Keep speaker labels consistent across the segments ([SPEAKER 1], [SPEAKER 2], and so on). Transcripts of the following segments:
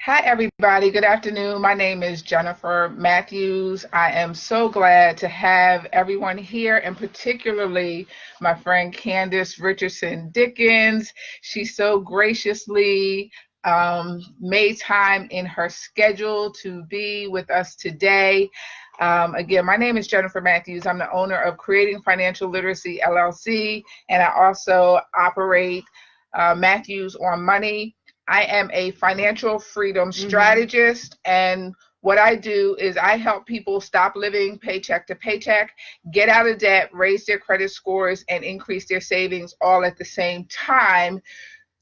[SPEAKER 1] Hi, everybody. Good afternoon. My name is Jennifer Matthews. I am so glad to have everyone here, and particularly my friend Candice Dickens. She so graciously made time in her schedule to be with us today. Again, my name is Jennifer Matthews. I'm the owner of Creating Financial Literacy, LLC, and I also operate Matthews on Money. I am a financial freedom strategist, and what I do is I help people stop living paycheck to paycheck, get out of debt, raise their credit scores, and increase their savings all at the same time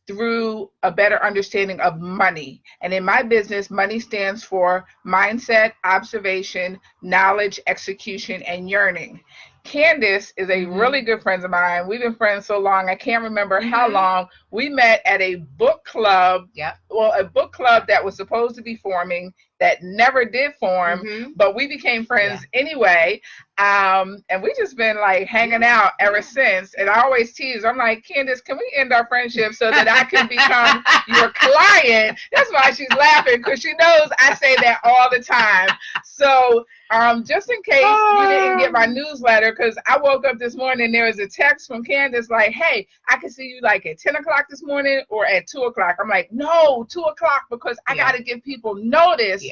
[SPEAKER 1] through a better understanding of money. And in my business, money stands for mindset, observation, knowledge, execution, and yearning. Candice is a really good friend of mine. We've been friends so long, I can't remember how long. We met at a book club. Well, a book club that was supposed to be forming that never did form, but we became friends anyway. And we just been like hanging out ever since. And I always tease, I'm like, Candice, can we end our friendship so that I can become your client? That's why she's laughing, because she knows I say that all the time. So just in case you didn't get my newsletter, because I woke up this morning and there was a text from Candice like, hey, I can see you like at 10 o'clock this morning or at 2 o'clock. I'm like, no, 2 o'clock, because I got to give people notice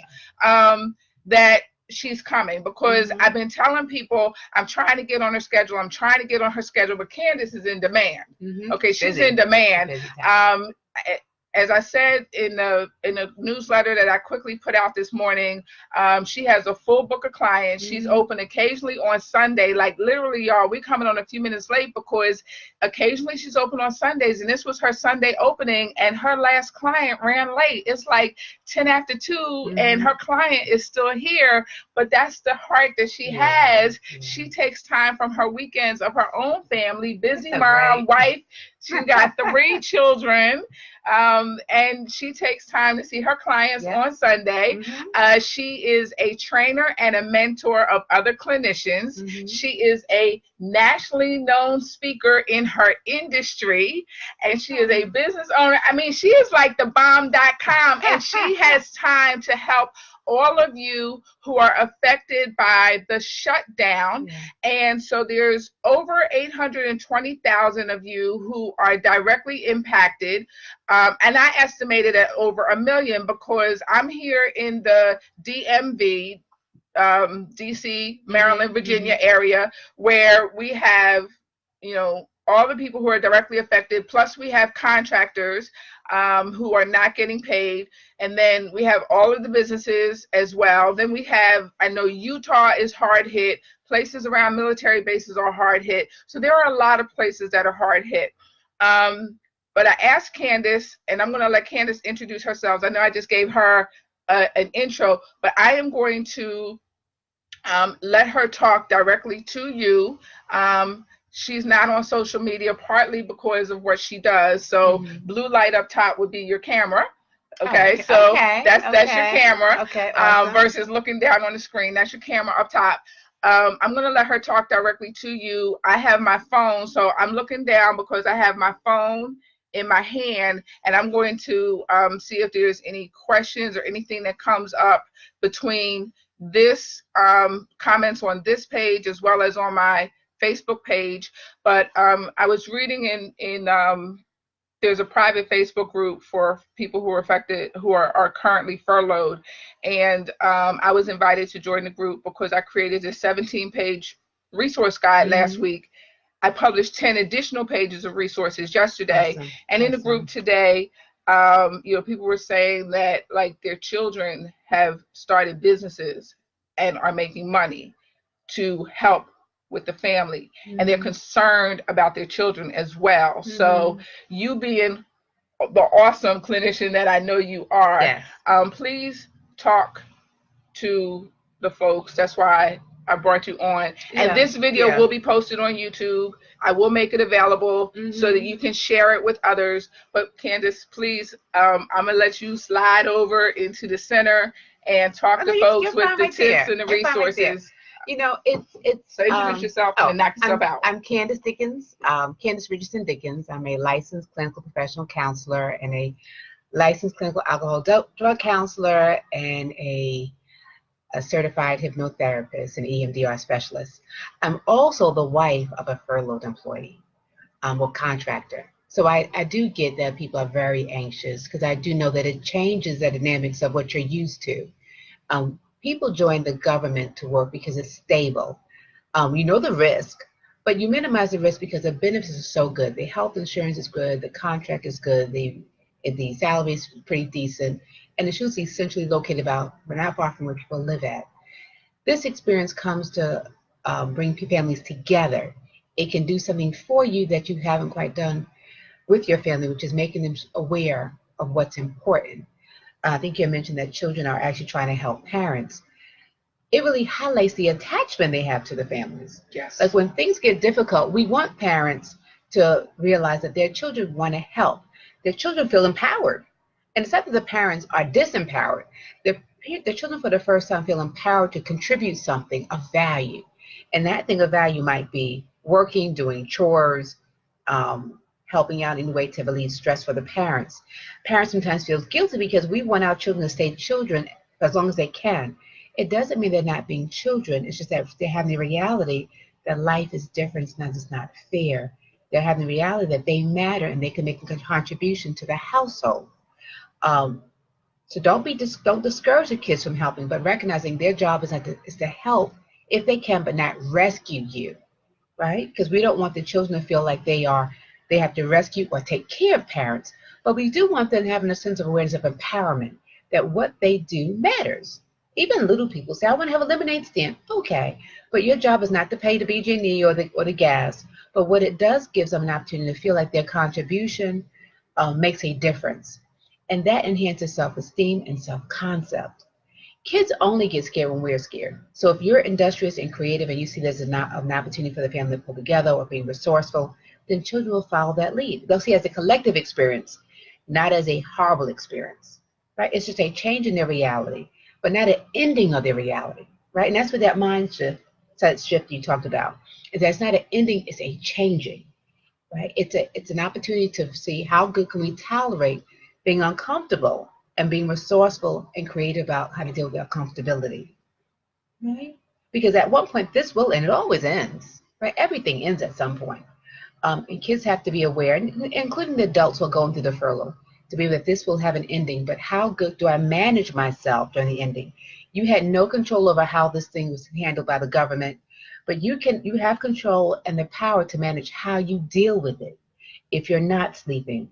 [SPEAKER 1] that she's coming, because I've been telling people I'm trying to get on her schedule. I'm trying to get on her schedule, but Candice is in demand. Okay, she's in demand. As I said in the newsletter that I quickly put out this morning, she has a full book of clients. She's open occasionally on Sunday. Like literally, y'all, we coming on a few minutes late because occasionally she's open on Sundays, and this was her Sunday opening, and her last client ran late. It's like 10 after 2, and her client is still here. But that's the heart that she has. She takes time from her weekends of her own family, busy mom, wife. She's got 3 children, and she takes time to see her clients on Sunday. She is a trainer and a mentor of other clinicians. She is a nationally known speaker in her industry, and she is a business owner. I mean, she is like the bomb.com, and she has time to help all of you who are affected by the shutdown. And so there's over 820,000 of you who are directly impacted. And I estimated at over 1 million, because I'm here in the DMV, DC, Maryland, Virginia area, where we have, all the people who are directly affected, plus we have contractors who are not getting paid, and then we have all of the businesses as well. Then we have, I know Utah is hard hit, places around military bases are hard hit, so there are a lot of places that are hard hit. But I asked Candice, and I'm going to let Candice introduce herself. I know I just gave her an intro, but I am going to let her talk directly to you. She's not on social media, partly because of what she does. So blue light up top would be your camera. Okay, so that's your camera. Awesome. Versus looking down on the screen. That's your camera up top. I'm going to let her talk directly to you. I have my phone, so I'm looking down because I have my phone in my hand, and I'm going to see if there's any questions or anything that comes up between this comments on this page as well as on my Facebook page. But I was reading in there's a private Facebook group for people who are affected, who are currently furloughed, and I was invited to join the group because I created a 17-page resource guide last week. I published 10 additional pages of resources yesterday. And in the group today, people were saying that like their children have started businesses and are making money to help with the family, and they're concerned about their children as well. So you being the awesome clinician that I know you are, please talk to the folks. That's why I brought you on. And this video will be posted on YouTube. I will make it available so that you can share it with others. But Candice, please, I'm gonna let you slide over into the center and talk to folks with the tips and the resources.
[SPEAKER 2] It's
[SPEAKER 1] so introduce yourself and knock yourself out.
[SPEAKER 2] I'm Candice Dickens, Candice Richardson Dickens. I'm a licensed clinical professional counselor and a licensed clinical alcohol drug counselor, and a certified hypnotherapist and EMDR specialist. I'm also the wife of a furloughed employee, or contractor. So I do get that people are very anxious because I do know that it changes the dynamics of what you're used to. People join the government to work because it's stable. You know the risk, but you minimize the risk because the benefits are so good. The health insurance is good, the contract is good, the salary is pretty decent, and it's usually centrally located about, we're not far from where people live at. This experience comes to bring families together. It can do something for you that you haven't quite done with your family, which is making them aware of what's important. I think you mentioned that children are actually trying to help parents. It really highlights the attachment they have to the families.
[SPEAKER 1] Yes.
[SPEAKER 2] Like when things get difficult, we want parents to realize that their children want to help. Their children feel empowered. And it's not that the parents are disempowered. The children for the first time feel empowered to contribute something of value. And that thing of value might be working, doing chores, helping out in a way to relieve stress for the parents. Parents sometimes feel guilty because we want our children to stay children as long as they can. It doesn't mean they're not being children. It's just that they're having the reality that life is different. It's not fair. They're having the reality that they matter and they can make a contribution to the household. So don't discourage the kids from helping, but recognizing their job is to help if they can, but not rescue you, right? Because we don't want the children to feel like they have to rescue or take care of parents, but we do want them having a sense of awareness of empowerment, that what they do matters. Even little people say, I want to have a lemonade stand. Okay, but your job is not to pay the BG&E or the gas, but what it does gives them an opportunity to feel like their contribution makes a difference. And that enhances self-esteem and self-concept. Kids only get scared when we're scared. So if you're industrious and creative and you see there's an opportunity for the family to pull together or being resourceful, then children will follow that lead. They'll see it as a collective experience, not as a horrible experience, right? It's just a change in their reality, but not an ending of their reality, right? And that's what that mindset shift you talked about. Is that it's not an ending, it's a changing, right? It's an opportunity to see how good can we tolerate being uncomfortable and being resourceful and creative about how to deal with our comfortability, right? Because at one point this will end. It always ends, right? Everything ends at some point. And kids have to be aware, including the adults who are going through the furlough, to be that this will have an ending. But how good do I manage myself during the ending? You had no control over how this thing was handled by the government, but you have control and the power to manage how you deal with it. If you're not sleeping,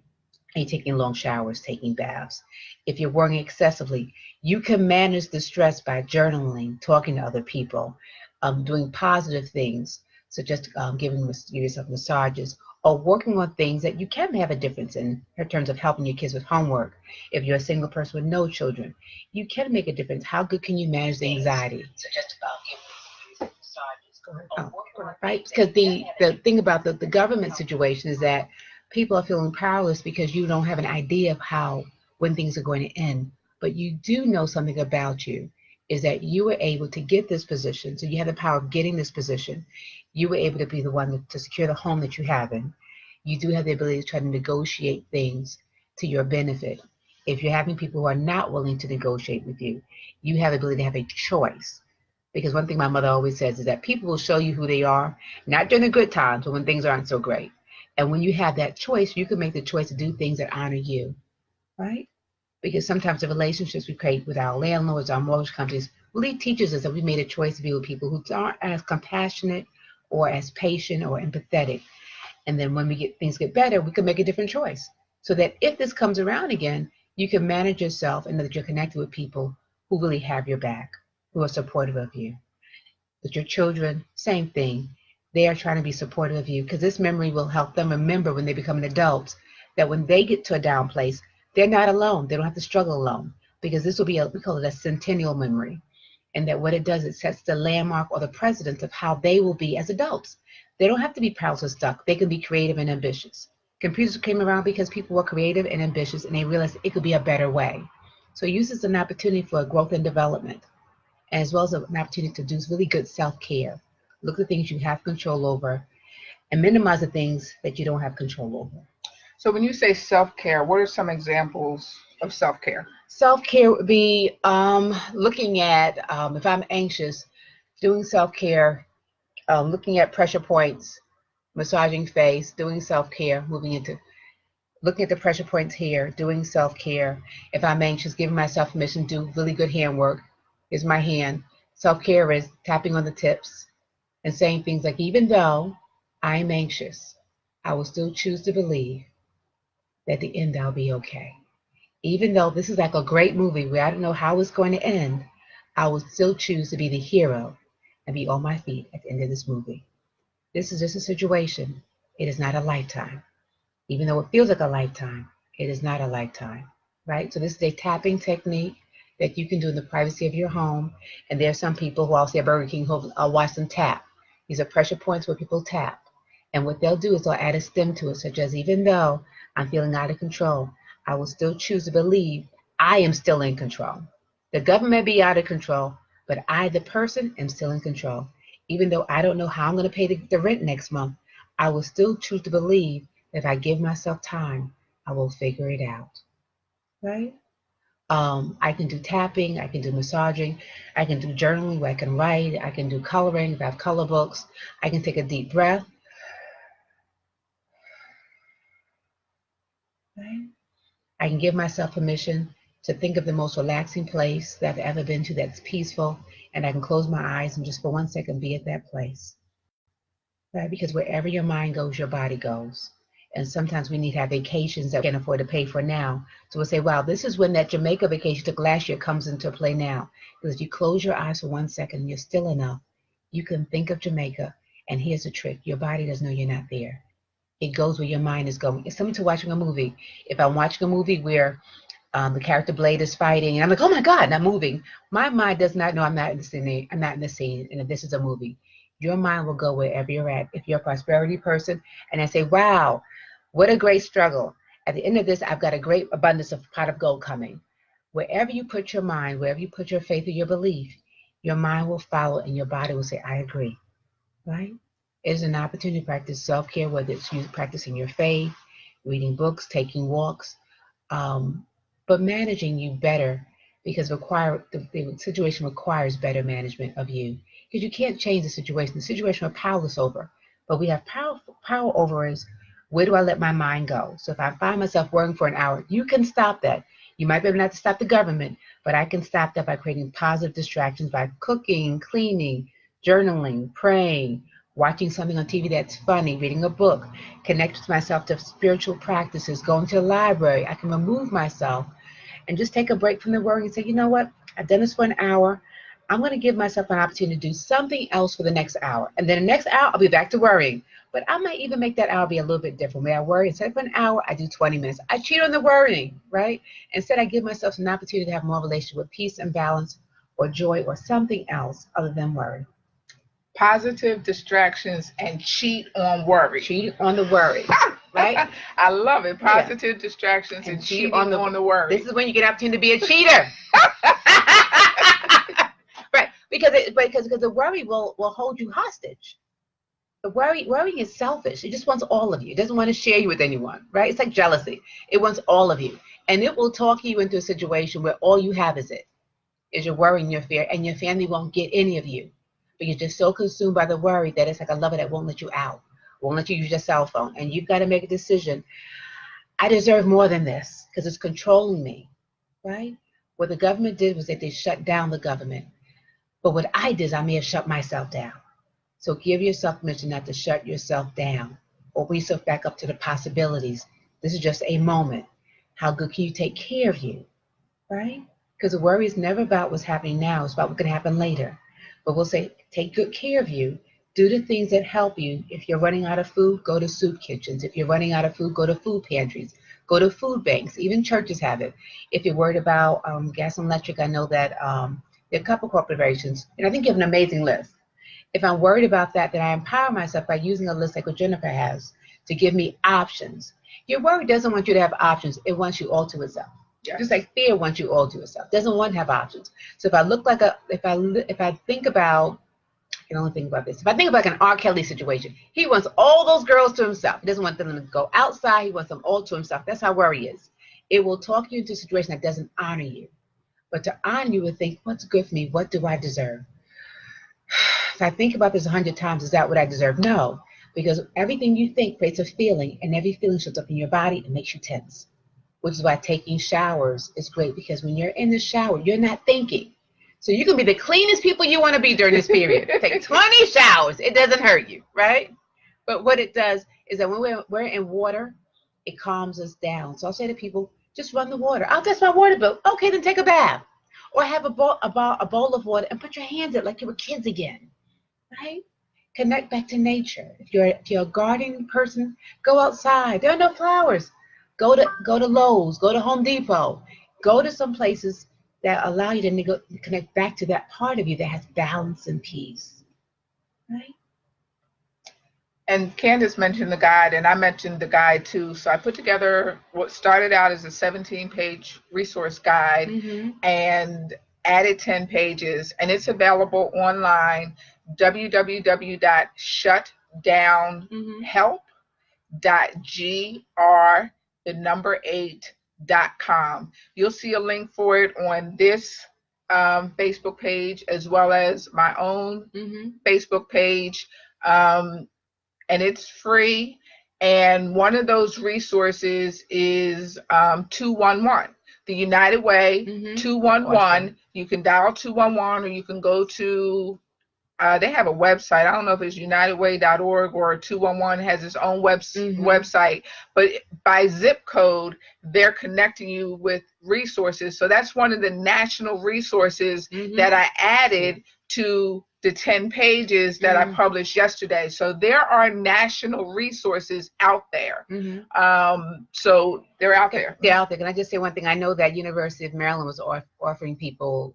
[SPEAKER 2] and you're taking long showers, taking baths. If you're working excessively, you can manage the stress by journaling, talking to other people, doing positive things, such as giving yourself massages, or working on things that you can have a difference in terms of helping your kids with homework. If you're a single person with no children, you can make a difference. How good can you manage the anxiety? Such as giving massages. Right? Because the thing about the government situation is that people are feeling powerless because you don't have an idea of when things are going to end. But you do know something about you, is that you were able to get this position. So you have the power of getting this position. You were able to be the one to secure the home that you have in. You do have the ability to try to negotiate things to your benefit. If you're having people who are not willing to negotiate with you, you have the ability to have a choice. Because one thing my mother always says is that people will show you who they are, not during the good times, but when things aren't so great. And when you have that choice, you can make the choice to do things that honor you, right? Because sometimes the relationships we create with our landlords, our mortgage companies, really teaches us that we made a choice to be with people who aren't as compassionate or as patient or empathetic. And then when things get better, we can make a different choice. So that if this comes around again, you can manage yourself and know that you're connected with people who really have your back, who are supportive of you. With your children, same thing. They are trying to be supportive of you because this memory will help them remember when they become adults that when they get to a down place, they're not alone. They don't have to struggle alone because this will be we call it a centennial memory. And that what it does, it sets the landmark or the precedent of how they will be as adults. They don't have to be proud or stuck. They can be creative and ambitious. Computers came around because people were creative and ambitious and they realized it could be a better way. So use this as an opportunity for growth and development, as well as an opportunity to do really good self-care. Look at the things you have control over and minimize the things that you don't have control over.
[SPEAKER 1] So when you say self-care, what are some examples of self-care?
[SPEAKER 2] Self-care would be looking at, if I'm anxious, doing self-care, looking at pressure points, massaging face, doing self-care, moving into looking at the pressure points here, doing self-care. If I'm anxious, giving myself permission to do really good hand work. Here's my hand. Self-care is tapping on the tips and saying things like, even though I'm anxious, I will still choose to believe that at the end I'll be okay. Even though this is like a great movie where I don't know how it's going to end, I will still choose to be the hero and be on my feet at the end of this movie. This is just a situation. It is not a lifetime. Even though it feels like a lifetime, it is not a lifetime, right? So this is a tapping technique that you can do in the privacy of your home. And there are some people who I'll say at Burger King who I'll watch them tap. These are pressure points where people tap. And what they'll do is they'll add a stem to it, such as, even though I'm feeling out of control, I will still choose to believe I am still in control. The government may be out of control, but I, the person, am still in control. Even though I don't know how I'm going to pay the rent next month, I will still choose to believe that if I give myself time, I will figure it out, right? I can do tapping, I can do massaging, I can do journaling where I can write, I can do coloring if I have color books, I can take a deep breath, right? I can give myself permission to think of the most relaxing place that I've ever been to that's peaceful, and I can close my eyes and just for 1 second be at that place, right? Because wherever your mind goes, your body goes. And sometimes we need to have vacations that we can't afford to pay for now. So we'll say, wow, this is when that Jamaica vacation took last year comes into play now. Because if you close your eyes for 1 second and you're still enough, you can think of Jamaica. And here's the trick. Your body doesn't know you're not there. It goes where your mind is going. It's similar to watching a movie. If I'm watching a movie where the character Blade is fighting, and I'm like, oh my God, and I'm moving, my mind does not know I'm not in the scene. I'm not in the scene, and if this is a movie. Your mind will go wherever you're at. If you're a prosperity person, and I say, wow, what a great struggle. At the end of this, I've got a great abundance of pot of gold coming. Wherever you put your mind, wherever you put your faith or your belief, your mind will follow and your body will say, I agree, right? It is an opportunity to practice self-care, whether it's you practicing your faith, reading books, taking walks, but managing you better because the situation requires better management of you. Because you can't change the situation. The situation we're powerless over. But we have power over is, where do I let my mind go? So if I find myself working for an hour, you can stop that. You might be able not to stop the government, but I can stop that by creating positive distractions by cooking, cleaning, journaling, praying, watching something on TV that's funny, reading a book, connect myself to spiritual practices, going to the library. I can remove myself and just take a break from the worry and say, you know what? I've done this for an hour. I'm going to give myself an opportunity to do something else for the next hour. And then the next hour, I'll be back to worrying. But I might even make that hour be a little bit different. May I worry? Instead of an hour, I do 20 minutes. I cheat on the worrying, right? Instead, I give myself an opportunity to have more relationship with peace and balance or joy or something else other than worry.
[SPEAKER 1] Positive distractions and cheat on worry.
[SPEAKER 2] Cheat on the worry. Right?
[SPEAKER 1] I love it. Positive distractions and cheating on the worry.
[SPEAKER 2] This is when you get an opportunity to be a cheater. Right. Because the worry will hold you hostage. The worrying is selfish. It just wants all of you. It doesn't want to share you with anyone, right? It's like jealousy. It wants all of you. And it will talk you into a situation where all you have is your worry and your fear, and your family won't get any of you. But you're just so consumed by the worry that it's like a lover that won't let you out, won't let you use your cell phone. And you've got to make a decision. I deserve more than this because it's controlling me, right? What the government did was that they shut down the government. But what I did is I may have shut myself down. So give yourself permission not to shut yourself down. Open yourself back up to the possibilities. This is just a moment. How good can you take care of you, right? Because the worry is never about what's happening now. It's about what's going to happen later. But we'll say, take good care of you. Do the things that help you. If you're running out of food, go to soup kitchens. If you're running out of food, go to food pantries. Go to food banks. Even churches have it. If you're worried about gas and electric, I know that there are a couple corporations, and I think you have an amazing list. If I'm worried about that, then I empower myself by using a list like what Jennifer has to give me options. Your worry doesn't want you to have options. It wants you all to itself. Yes. Just like fear wants you all to itself. Doesn't want to have options. So if I look like if I think about, I can only think about this. If I think about like an R. Kelly situation, he wants all those girls to himself. He doesn't want them to go outside. He wants them all to himself. That's how worry is. It will talk you into a situation that doesn't honor you. But to honor you, would think, what's good for me? What do I deserve? If I think about this 100 times, is that what I deserve? No, because everything you think creates a feeling, and every feeling shows up in your body and makes you tense. Which is why taking showers is great, because when you're in the shower, you're not thinking. So you can be the cleanest people you want to be during this period. Take 20 showers. It doesn't hurt you, right? But what it does is that when we're in water, it calms us down. So I'll say to people, just run the water. Oh, that's my water bill. Okay, then take a bath. Or have a bowl of water and put your hands in it like you were kids again, right? Connect back to nature. If you're a gardening person, go outside. There are no flowers. Go to Lowe's, go to Home Depot, go to some places that allow you to connect back to that part of you that has balance and peace, right?
[SPEAKER 1] And Candice mentioned the guide, and I mentioned the guide too. So I put together what started out as a 17-page resource guide and added 10 pages, and it's available online, www.shutdownhelp.gr8.com. You'll see a link for it on this Facebook page as well as my own Facebook page. And it's free. And one of those resources is 211, the United Way, 211. You can dial 211, or you can go to, they have a website. I don't know if it's unitedway.org or 211 has its own website, but by zip code, they're connecting you with resources. So that's one of the national resources that I added to the 10 pages that I published yesterday. So there are national resources out there. So they're out there.
[SPEAKER 2] They're out there. Can I just say one thing? I know that University of Maryland was offering people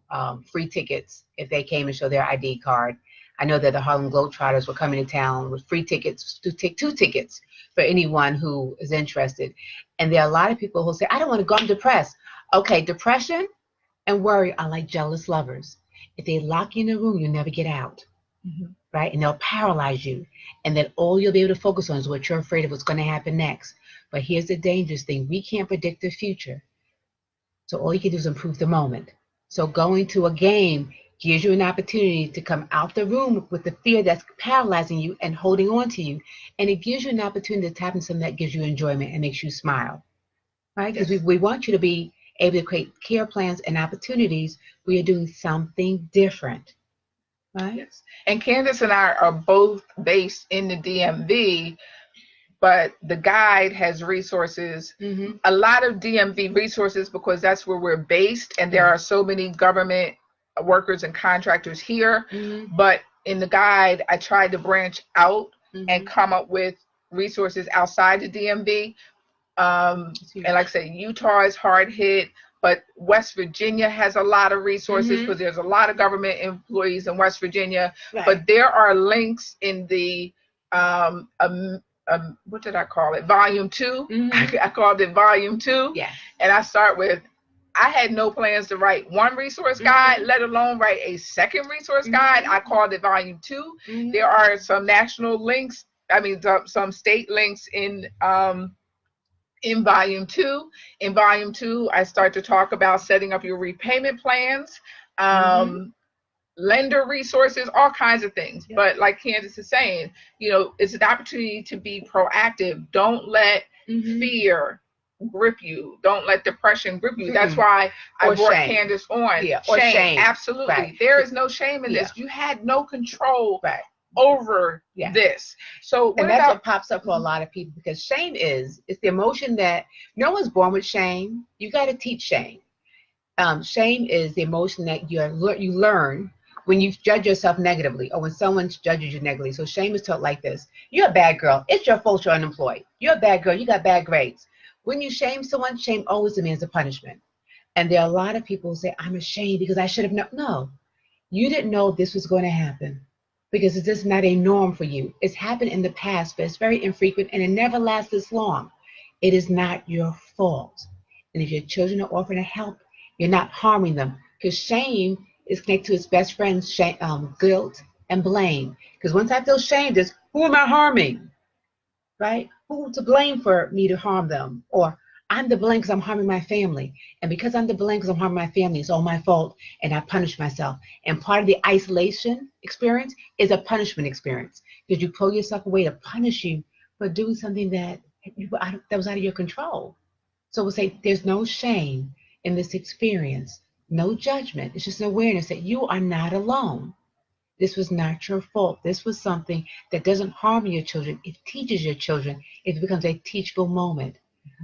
[SPEAKER 2] free tickets if they came and show their ID card. I know that the Harlem Globetrotters were coming to town with free tickets to take 2 tickets for anyone who is interested. And there are a lot of people who say, I don't want to go, I'm depressed. Okay, depression and worry are like jealous lovers. If they lock you in a room, you'll never get out, right? And they'll paralyze you. And then all you'll be able to focus on is what you're afraid of, what's going to happen next. But here's the dangerous thing. We can't predict the future. So all you can do is improve the moment. So going to a game gives you an opportunity to come out the room with the fear that's paralyzing you and holding on to you. And it gives you an opportunity to tap into something that gives you enjoyment and makes you smile, right? Because we want you to be able to create care plans and opportunities where you're doing something different, right?
[SPEAKER 1] Yes. And Candice and I are both based in the DMV, but the guide has resources, a lot of DMV resources, because that's where we're based, and there are so many government workers and contractors here. But in the guide, I tried to branch out and come up with resources outside the DMV. And like I said, Utah is hard hit, but West Virginia has a lot of resources because there's a lot of government employees in West Virginia. Right. But there are links in the what did I call it? Volume 2. I called it Volume 2.
[SPEAKER 2] Yeah.
[SPEAKER 1] And I start with, I had no plans to write one resource guide, let alone write a second resource guide. I called it Volume 2. There are some national links, some state links in Volume 2. In Volume 2, I start to talk about setting up your repayment plans, lender resources, all kinds of things. Yeah. But like Candice is saying, it's an opportunity to be proactive. Don't let fear grip you. Don't let depression grip you. That's why I brought Candice on.
[SPEAKER 2] Yeah. Or shame.
[SPEAKER 1] Absolutely. Right. There is no shame in this. You had no control
[SPEAKER 2] right.
[SPEAKER 1] over this. So
[SPEAKER 2] and that's what pops up for a lot of people, because shame it's the emotion that no one's born with shame. You got to teach shame. Shame is the emotion that you learn when you judge yourself negatively, or when someone judges you negatively. So shame is taught like this: you're a bad girl. It's your fault you're unemployed. You're a bad girl. You got bad grades. When you shame someone, shame always demands a punishment. And there are a lot of people who say, I'm ashamed because I should have known. No, you didn't know this was going to happen, because it's just not a norm for you. It's happened in the past, but it's very infrequent, and it never lasts this long. It is not your fault. And if your children are offering help, you're not harming them, because shame is connected to its best friends, guilt and blame. Because once I feel shamed, it's who am I harming, right? Who to blame for me to harm them? Or I'm to blame because I'm harming my family. And because I'm to blame because I'm harming my family, it's all my fault. And I punish myself. And part of the isolation experience is a punishment experience. Because you pull yourself away to punish you for doing something that was out of your control. So we'll say there's no shame in this experience, no judgment. It's just an awareness that you are not alone. This was not your fault. This was something that doesn't harm your children. It teaches your children. It becomes a teachable moment.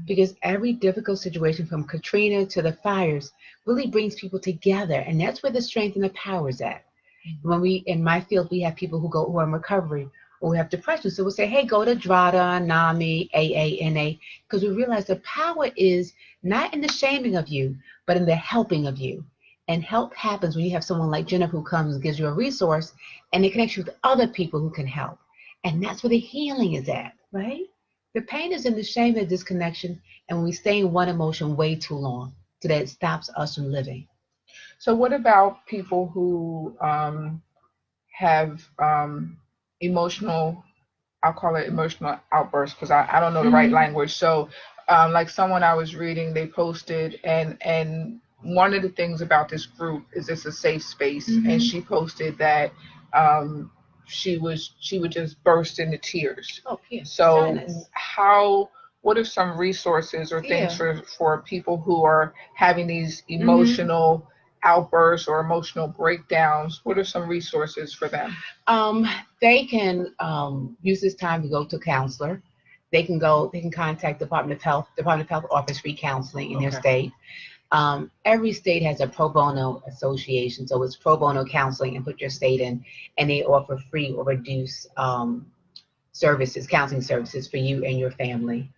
[SPEAKER 2] Because every difficult situation from Katrina to the fires really brings people together. And that's where the strength and the power is at. When we, in my field, we have people who are in recovery or who have depression. So we'll say, hey, go to DRADA, NAMI, AANA, because we realize the power is not in the shaming of you, but in the helping of you. And help happens when you have someone like Jennifer who comes and gives you a resource and it connects you with other people who can help. And that's where the healing is at, right? The pain is in the shame and disconnection, and when we stay in one emotion way too long, so that it stops us from living.
[SPEAKER 1] So what about people who have emotional, I'll call it emotional outbursts because I don't know the right language. So like someone I was reading, they posted, and one of the things about this group is it's a safe space, and she posted that she would just burst into tears.
[SPEAKER 2] Oh, yeah.
[SPEAKER 1] So
[SPEAKER 2] Sadness.
[SPEAKER 1] what are some resources or things for people who are having these emotional outbursts or emotional breakdowns? What are some resources for them?
[SPEAKER 2] They can use this time to go to a counselor. They can contact Department of Health offers free counseling in their state. Every state has a pro bono association, so it's pro bono counseling, and put your state in, and they offer free or reduced counseling services for you and your family.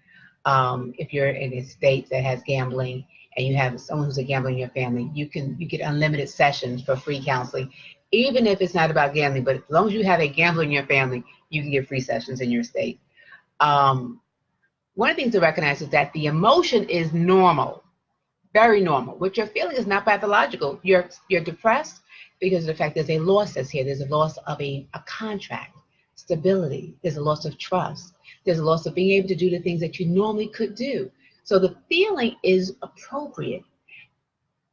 [SPEAKER 2] If you're in a state that has gambling and you have someone who's a gambler in your family, you get unlimited sessions for free counseling, even if it's not about gambling. But as long as you have a gambler in your family, you can get free sessions in your state. One of the things to recognize is that the emotion is normal, very normal. What you're feeling is not pathological. You're depressed because of the fact there's a loss that's here. There's a loss of a contract, stability. There's a loss of trust. There's a loss of being able to do the things that you normally could do. So the feeling is appropriate.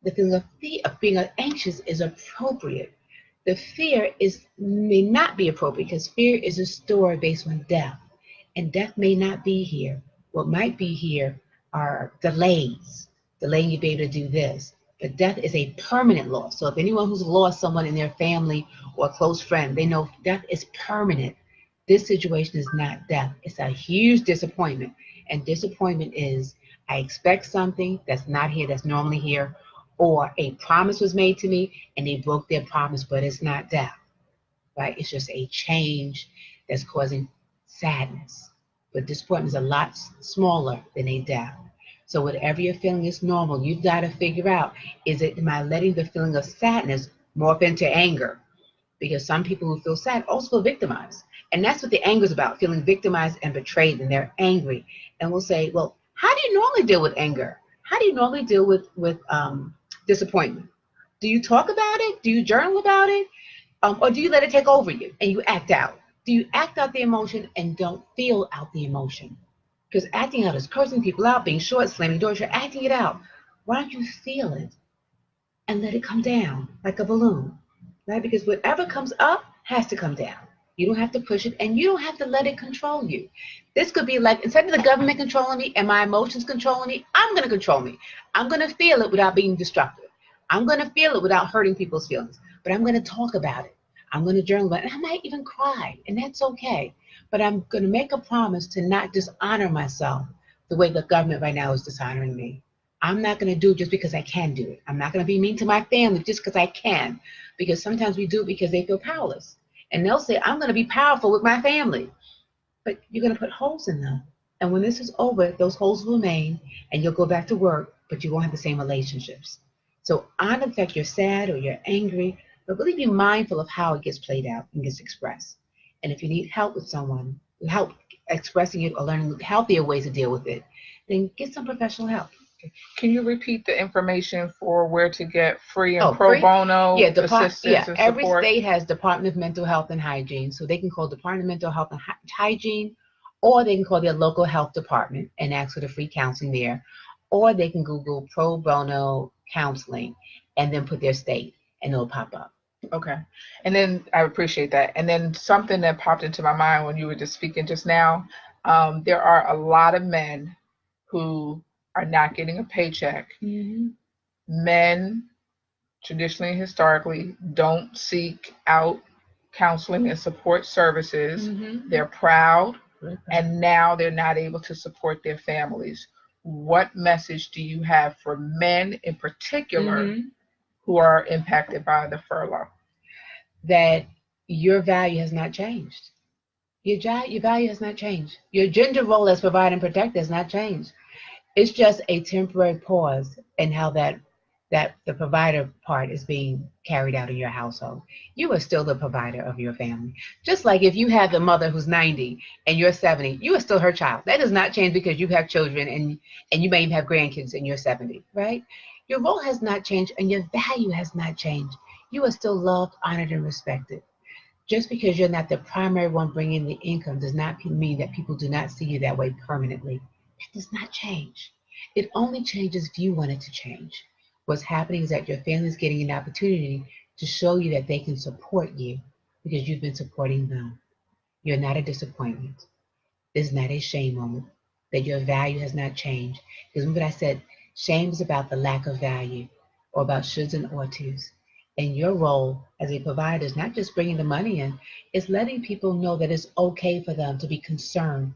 [SPEAKER 2] The feeling of being anxious is appropriate. The fear may not be appropriate because fear is a story based on death. And death may not be here. What might be here are delays, delaying you be able to do this. But death is a permanent loss. So if anyone who's lost someone in their family or a close friend, they know death is permanent. This situation is not death. It's a huge disappointment. And disappointment is, I expect something that's not here, that's normally here, or a promise was made to me and they broke their promise, but it's not death, right? It's just a change that's causing sadness. But disappointment is a lot smaller than a death. So whatever you're feeling is normal. You've got to figure out, am I letting the feeling of sadness morph into anger? Because some people who feel sad also feel victimized. And that's what the anger is about, feeling victimized and betrayed, and they're angry. And we'll say, well, how do you normally deal with anger? How do you normally deal with disappointment? Do you talk about it? Do you journal about it? Or do you let it take over you and you act out? Do you act out the emotion and don't feel out the emotion? Because acting out is cursing people out, being short, slamming doors. You're acting it out. Why don't you feel it and let it come down like a balloon, right? Because whatever comes up has to come down. You don't have to push it, and you don't have to let it control you. This could be like, instead of the government controlling me and my emotions controlling me, I'm going to control me. I'm going to feel it without being destructive. I'm going to feel it without hurting people's feelings. But I'm going to talk about it. I'm going to journal about it. And I might even cry, and that's okay. But I'm going to make a promise to not dishonor myself the way the government right now is dishonoring me. I'm not going to do it just because I can do it. I'm not going to be mean to my family just because I can. Because sometimes we do it because they feel powerless. And they'll say, I'm going to be powerful with my family. But you're going to put holes in them. And when this is over, those holes will remain, and you'll go back to work, but you won't have the same relationships. So honor the fact you're sad or you're angry, but really be mindful of how it gets played out and gets expressed. And if you need help with someone, help expressing it or learning healthier ways to deal with it, then get some professional help.
[SPEAKER 1] Can you repeat the information for where to get free and pro bono assistance and support?
[SPEAKER 2] Every state has Department of Mental Health and Hygiene, so they can call Department of Mental Health and Hygiene, or they can call their local health department and ask for the free counseling there. or they can Google pro bono counseling and then put their state and it'll pop up.
[SPEAKER 1] Okay. And then I appreciate that. And then something that popped into my mind when you were just speaking just now, there are a lot of men who are not getting a paycheck.
[SPEAKER 2] Mm-hmm.
[SPEAKER 1] Men, traditionally and historically, don't seek out counseling and support services.
[SPEAKER 2] Mm-hmm.
[SPEAKER 1] They're proud,
[SPEAKER 2] Okay.
[SPEAKER 1] and now they're not able to support their families. What message do you have for men in particular
[SPEAKER 2] Mm-hmm.
[SPEAKER 1] who are impacted by the furlough?
[SPEAKER 2] That your value has not changed. Your value has not changed. Your gender role as provider and protector has not changed. It's just a temporary pause in how that the provider part is being carried out in your household. You are still the provider of your family. Just like if you have the mother who's 90 and you're 70, you are still her child. That does not change because you have children and you may even have grandkids and you're 70, right? Your role has not changed and your value has not changed. You are still loved, honored, and respected. Just because you're not the primary one bringing the income does not mean that people do not see you that way permanently. That does not change. It only changes if you want it to change. What's happening is that your family is getting an opportunity to show you that they can support you because you've been supporting them. You're not a disappointment. This is not a shame moment, that your value has not changed. Because remember what I said, shame is about the lack of value or about shoulds and ought tos. And your role as a provider is not just bringing the money in, it's letting people know that it's okay for them to be concerned,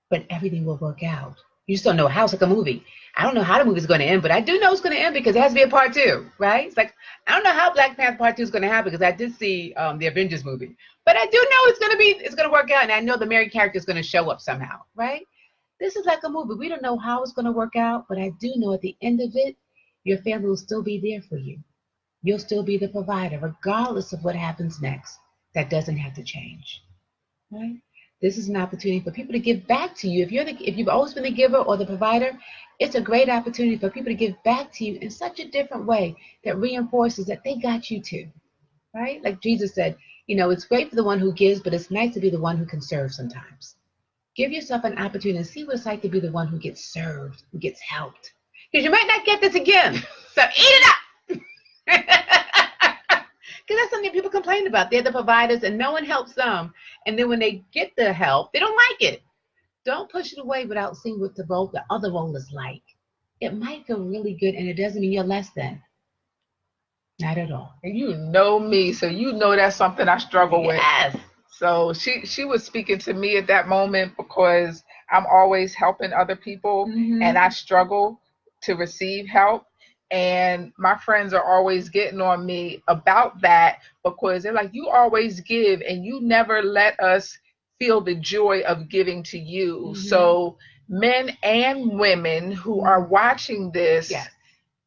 [SPEAKER 2] but everything will work out. You just don't know how. It's like a movie. I don't know how the movie's going to end, but I do know it's going to end because it has to be a part 2, right? It's like, I don't know how Black Panther part 2 is going to happen because I did see the Avengers movie, but I do know it's going to work out, and I know the married character is going to show up somehow, right? This is like a movie. We don't know how it's going to work out, but I do know at the end of it, your family will still be there for you. You'll still be the provider, regardless of what happens next. That doesn't have to change, right? This is an opportunity for people to give back to you. If you've always been the giver or the provider, it's a great opportunity for people to give back to you in such a different way that reinforces that they got you too, right? Like Jesus said, it's great for the one who gives, but it's nice to be the one who can serve sometimes. Give yourself an opportunity to see what it's like to be the one who gets served, who gets helped. Because you might not get this again. So eat it up. Because that's something people complain about. They're the providers and no one helps them. And then when they get the help, they don't like it. Don't push it away without seeing what the other role is like. It might feel really good and it doesn't mean you're less than. Not at all.
[SPEAKER 1] And you know me, so you know that's something I struggle with.
[SPEAKER 2] Yes.
[SPEAKER 1] So she was speaking to me at that moment because I'm always helping other people, and I struggle to receive help. And my friends are always getting on me about that because they're like, you always give and you never let us feel the joy of giving to you. So men and women who are watching this,
[SPEAKER 2] yes,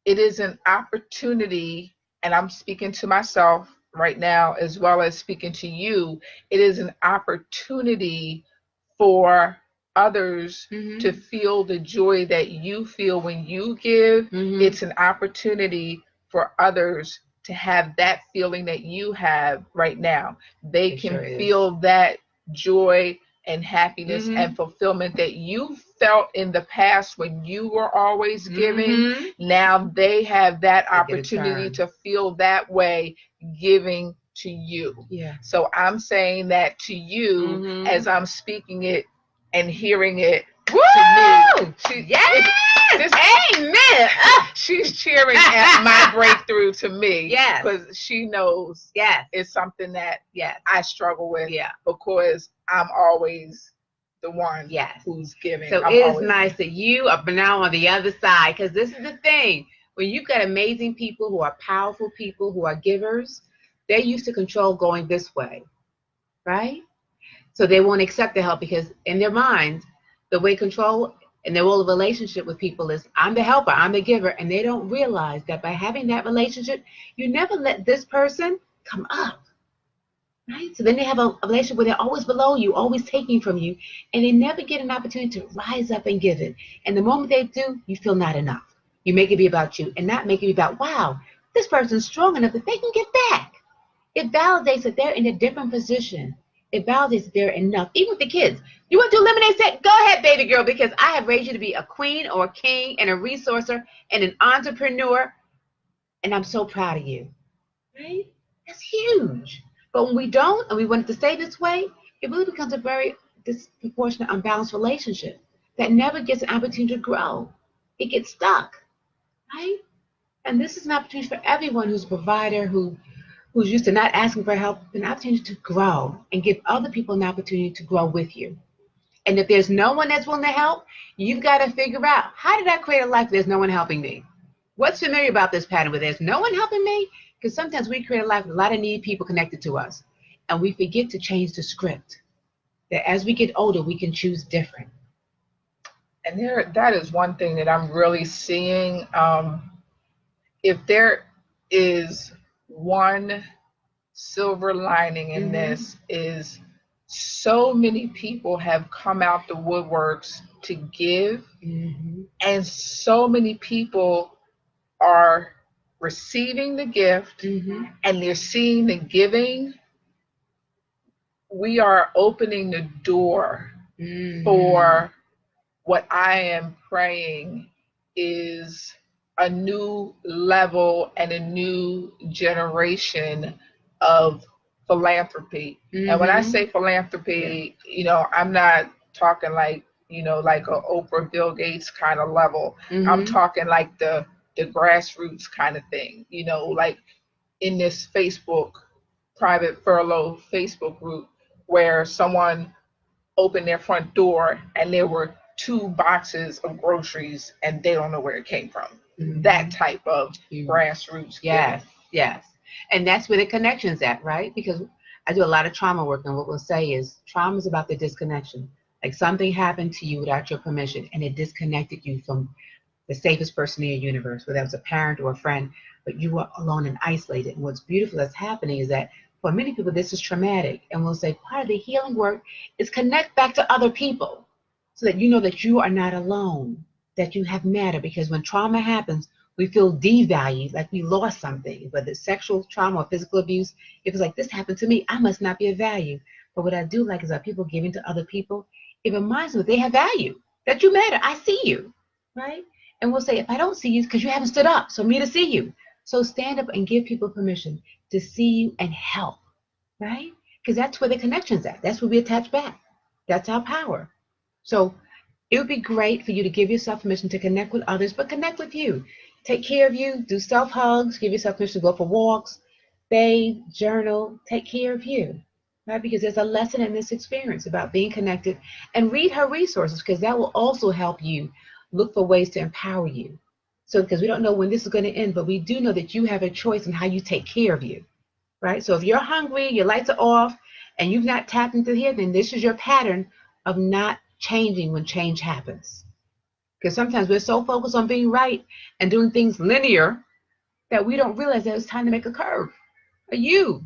[SPEAKER 1] it is an opportunity, and I'm speaking to myself right now as well as speaking to you. It is an opportunity for others to feel the joy that you feel when you give. It's an opportunity for others to have that feeling that you have right now. They can feel that joy and happiness and fulfillment that you felt in the past when you were always giving. Now they have that opportunity to feel that way giving to you.
[SPEAKER 2] Yeah.
[SPEAKER 1] So I'm saying that to you as I'm speaking it and hearing it.
[SPEAKER 2] Woo!
[SPEAKER 1] To me.
[SPEAKER 2] Yes! Amen!
[SPEAKER 1] She's cheering at my breakthrough to me.
[SPEAKER 2] Yes.
[SPEAKER 1] Because she knows it's something that I struggle with because I'm always the one who's giving.
[SPEAKER 2] So it is nice that you are now on the other side, because this is the thing. When you've got amazing people who are powerful people who are givers, they're used to control going this way, right? So they won't accept the help because in their minds, the way control and their whole relationship with people is, I'm the helper, I'm the giver. And they don't realize that by having that relationship, you never let this person come up, right? So then they have a relationship where they're always below you, always taking from you, and they never get an opportunity to rise up and give it. And the moment they do, you feel not enough. You make it be about you and not make it be about, wow, this person's strong enough that they can give back. It validates that they're in a different position It validates that they're enough. Even with the kids. You want to do lemonade set? Go ahead, baby girl, because I have raised you to be a queen or a king and a resourcer and an entrepreneur, and I'm so proud of you. Right? That's huge. But when we don't, and we want it to stay this way, it really becomes a very disproportionate, unbalanced relationship that never gets an opportunity to grow. It gets stuck, right? And this is an opportunity for everyone who's a provider, who's used to not asking for help, an opportunity to grow and give other people an opportunity to grow with you. And if there's no one that's willing to help, you've got to figure out, how did I create a life if there's no one helping me? What's familiar about this pattern where there's no one helping me? Because sometimes we create a life with a lot of needy people connected to us, and we forget to change the script. That as we get older, we can choose different.
[SPEAKER 1] And that is one thing that I'm really seeing. If there is one silver lining in this, is so many people have come out the woodworks to give, and so many people are receiving the gift, and they're seeing the giving. We are opening the door for what I am praying is a new level and a new generation of philanthropy. And when I say philanthropy, I'm not talking like, like a Oprah, Bill Gates kind of level. I'm talking like the grassroots kind of thing, like in this Facebook, private furlough Facebook group, where someone opened their front door and there were 2 boxes of groceries and they don't know where it came from. That type of grassroots.
[SPEAKER 2] Yes, yes. And that's where the connection's at, right? Because I do a lot of trauma work, and what we'll say is trauma is about the disconnection. Like something happened to you without your permission and it disconnected you from the safest person in your universe, whether that was a parent or a friend, but you were alone and isolated. And what's beautiful that's happening is that for many people, this is traumatic. And we'll say part of the healing work is connect back to other people so that you know that you are not alone, that you have matter. Because when trauma happens, we feel devalued, like we lost something, whether it's sexual trauma or physical abuse. It was like, this happened to me, I must not be of value. But what I do like is that people giving to other people, it reminds them that they have value, that you matter. I see you, right? And we'll say, if I don't see you, it's because you haven't stood up, so me to see you. So stand up and give people permission to see you and help, right? Because that's where the connection's at. That's where we attach back. That's our power. So it would be great for you to give yourself permission to connect with others, but connect with you. Take care of you, do self-hugs, give yourself permission to go for walks, bathe, journal, take care of you, right? Because there's a lesson in this experience about being connected, and read her resources, because that will also help you look for ways to empower you. So, because we don't know when this is going to end, but we do know that you have a choice in how you take care of you, right? So if you're hungry, your lights are off, and you've not tapped into here, then this is your pattern of not changing when change happens. Because sometimes we're so focused on being right and doing things linear that we don't realize that it's time to make a curve, a U,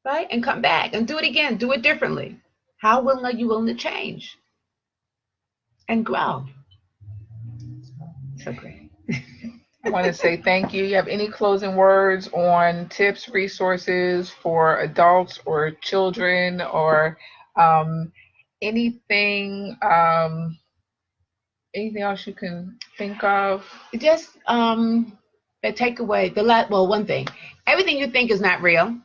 [SPEAKER 2] right? And come back and do it again, do it differently. How willing are you willing to change and grow? So great.
[SPEAKER 1] I want to say thank you. You have any closing words on tips, resources for adults or children, or anything else you can think of?
[SPEAKER 2] Just a takeaway. One thing. Everything you think is not real.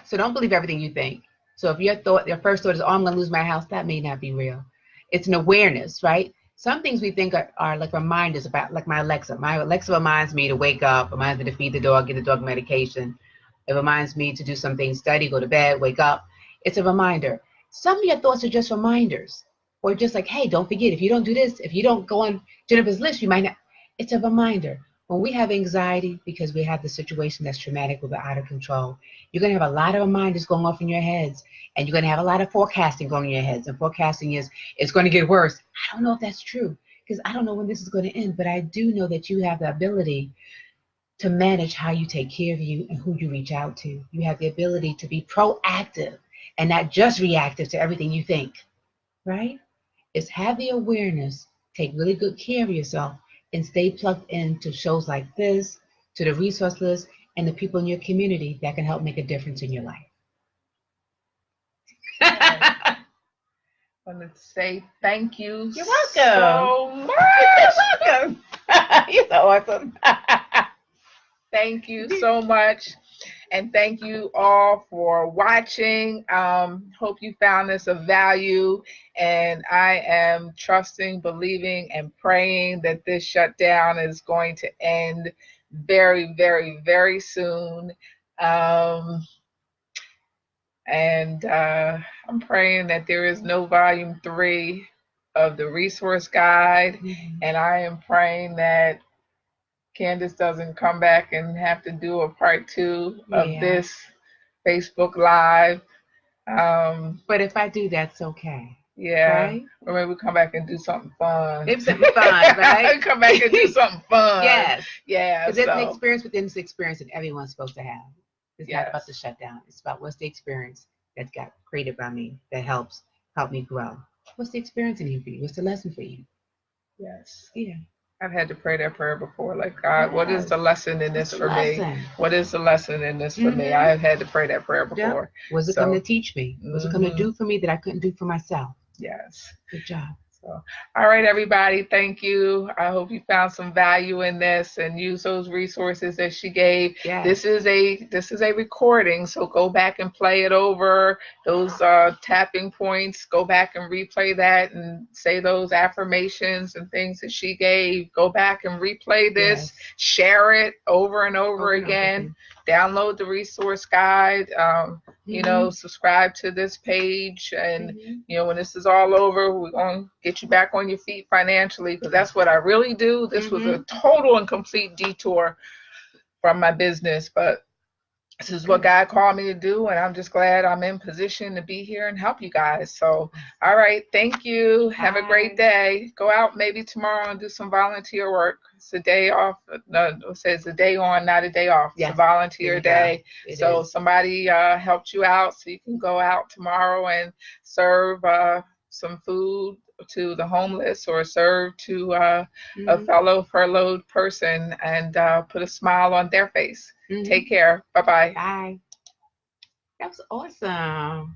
[SPEAKER 2] So don't believe everything you think. So if your first thought is, oh, I'm going to lose my house, that may not be real. It's an awareness, right? Some things we think are like reminders about, like my Alexa. My Alexa reminds me to wake up, reminds me to feed the dog, get the dog medication. It reminds me to do something, study, go to bed, wake up. It's a reminder. Some of your thoughts are just reminders. Or just like, hey, don't forget, if you don't do this, if you don't go on Jennifer's list, you might not. It's a reminder. When we have anxiety because we have the situation that's traumatic, we're out of control, you're going to have a lot of reminders going off in your heads, and you're going to have a lot of forecasting going in your heads. And forecasting is, it's going to get worse. I don't know if that's true, because I don't know when this is going to end, but I do know that you have the ability to manage how you take care of you and who you reach out to. You have the ability to be proactive and not just reactive to everything you think, right? Is have the awareness, take really good care of yourself, and stay plugged into shows like this, to the resource list, and the people in your community that can help make a difference in your life.
[SPEAKER 1] I want to say thank you.
[SPEAKER 2] You're welcome.
[SPEAKER 1] So much.
[SPEAKER 2] You're welcome. You're so awesome.
[SPEAKER 1] Thank you so much. And thank you all for watching. Hope you found this of value. And I am trusting, believing, and praying that this shutdown is going to end very, very, very soon. And I'm praying that there is no volume 3 of the resource guide.
[SPEAKER 2] Mm-hmm.
[SPEAKER 1] And I am praying that Candice doesn't come back and have to do a part 2 of this Facebook Live.
[SPEAKER 2] But if I do, that's okay.
[SPEAKER 1] Yeah.
[SPEAKER 2] Right?
[SPEAKER 1] Or maybe we'll come back and do something fun.
[SPEAKER 2] Maybe something fun, right?
[SPEAKER 1] Come back and do something fun.
[SPEAKER 2] Yes.
[SPEAKER 1] Yeah.
[SPEAKER 2] Because there's an experience within this experience that everyone's supposed to have. It's
[SPEAKER 1] Yes.
[SPEAKER 2] not about the shutdown. It's about what's the experience that got created by me that help me grow. What's the experience in here for you? What's the lesson for you?
[SPEAKER 1] Yes.
[SPEAKER 2] Yeah.
[SPEAKER 1] I've had to pray that prayer before. Like, God, what is the lesson in this for me? What is the lesson in this for me? I have had to pray that prayer before.
[SPEAKER 2] Yep. What's it come to teach me? What's it come to do for me that I couldn't do for myself?
[SPEAKER 1] Yes.
[SPEAKER 2] Good job.
[SPEAKER 1] So, all right, everybody, thank you. I hope you found some value in this and use those resources that she gave.
[SPEAKER 2] Yes.
[SPEAKER 1] This is a recording, so go back and play it over. Those tapping points, go back and replay that and say those affirmations and things that she gave. Go back and replay this,
[SPEAKER 2] Yes.
[SPEAKER 1] Share it over and over again. Download the resource guide. You know, subscribe to this page, and you know, when this is all over, we're going to get you back on your feet financially, because that's what I really do. This was a total and complete detour from my business, but this is what God called me to do, and I'm just glad I'm in position to be here and help you guys. So, all right, thank you. Have a great day. Go out maybe tomorrow and do some volunteer work. It's a day off. No, it says a day on, not a day off. It's a volunteer day. So somebody helped you out, so you can go out tomorrow and serve some food to the homeless, or serve to a fellow furloughed person, and put a smile on their face. Take care. Bye-bye.
[SPEAKER 2] Bye. That was awesome.